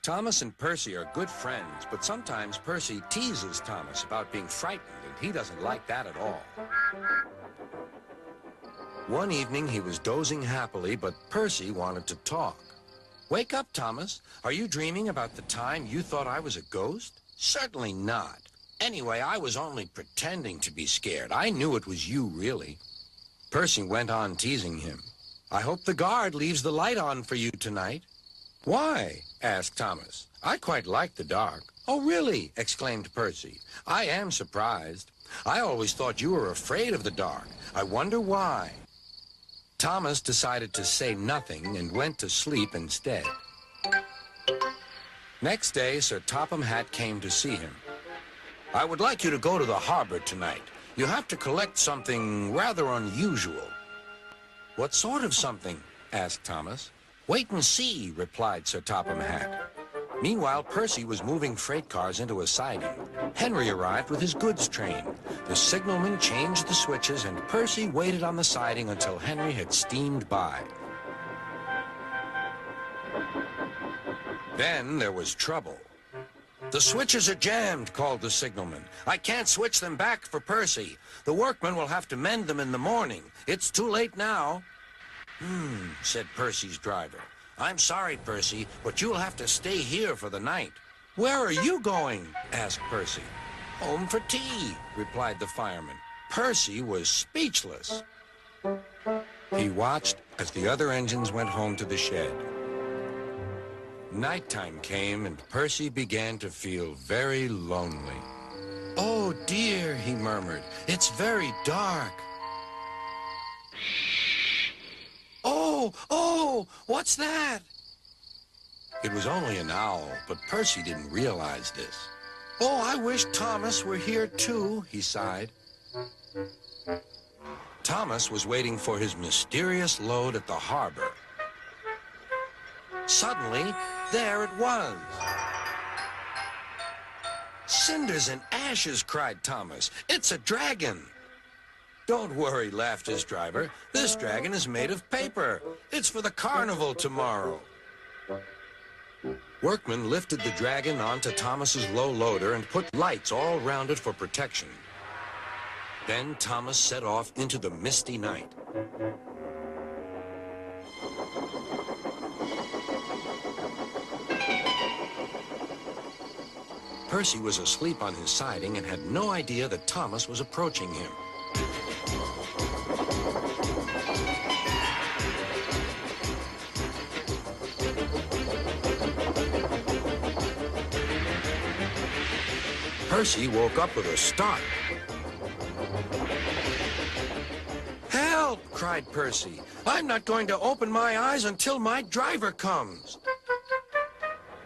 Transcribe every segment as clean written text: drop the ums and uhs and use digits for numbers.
Thomas and Percy are good friends, but sometimes Percy teases Thomas about being frightened, and he doesn't like that at all. One evening, he was dozing happily, but Percy wanted to talk. "Wake up, Thomas. Are you dreaming about the time you thought I was a ghost?" "Certainly not. Anyway, I was only pretending to be scared. I knew it was you, really." Percy went on teasing him. "I hope the guard leaves the light on for you tonight." "Why?" asked Thomas. "I quite like the dark." "Oh, really?" exclaimed Percy. "I am surprised. I always thought you were afraid of the dark. I wonder why." Thomas decided to say nothing and went to sleep instead. Next day, Sir Topham Hatt came to see him. "I would like you to go to the harbor tonight. You have to collect something rather unusual." "What sort of something?" asked Thomas. "Wait and see," replied Sir Topham Hatt. Meanwhile, Percy was moving freight cars into a siding. Henry arrived with his goods train. The signalman changed the switches, and Percy waited on the siding until Henry had steamed by. Then there was trouble. "The switches are jammed," called the signalman. "I can't switch them back for Percy. The workmen will have to mend them in the morning. It's too late now." Said Percy's driver. "I'm sorry, Percy, but you'll have to stay here for the night." "Where are you going?" asked Percy. "Home for tea," replied the fireman. Percy was speechless. He watched as the other engines went home to the shed. Nighttime came, and Percy began to feel very lonely. "Oh, dear," he murmured. "It's very dark." Oh, what's that?" It was only an owl, but Percy didn't realize this. "Oh, I wish Thomas were here too," he sighed. Thomas was waiting for his mysterious load at the harbor. Suddenly, there it was. "Cinders and ashes," cried Thomas. "It's a dragon." "Don't worry," laughed his driver. "This dragon is made of paper. It's for the carnival tomorrow." Workmen lifted the dragon onto Thomas's low loader and put lights all round it for protection. Then Thomas set off into the misty night. Percy was asleep on his siding and had no idea that Thomas was approaching him. Percy woke up with a start. "Help!" cried Percy. "I'm not going to open my eyes until my driver comes."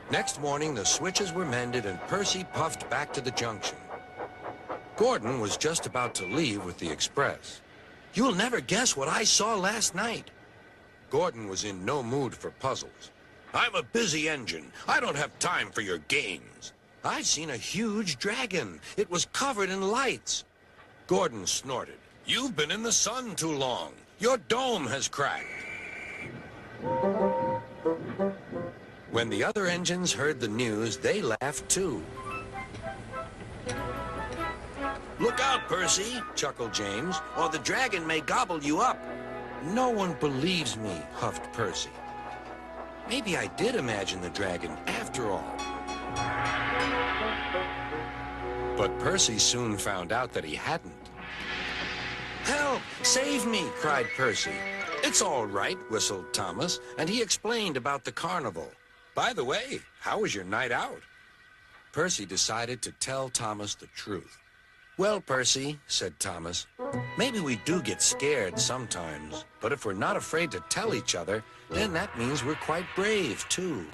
Next morning, the switches were mended, and Percy puffed back to the junction. Gordon was just about to leave with the express. "You'll never guess what I saw last night." Gordon was in no mood for puzzles. "I'm a busy engine. I don't have time for your games." "I've seen a huge dragon. It was covered in lights." Gordon snorted. "You've been in the sun too long. Your dome has cracked." When the other engines heard the news, they laughed too. "Look out, Percy," chuckled James, "or the dragon may gobble you up." "No one believes me," huffed Percy. "Maybe I did imagine the dragon after all." But Percy soon found out that he hadn't. "Help! Save me!" cried Percy. "It's all right," whistled Thomas, and he explained about the carnival. "By the way, how was your night out?" Percy decided to tell Thomas the truth. "Well, Percy," said Thomas, "maybe we do get scared sometimes, but if we're not afraid to tell each other, then that means we're quite brave, too."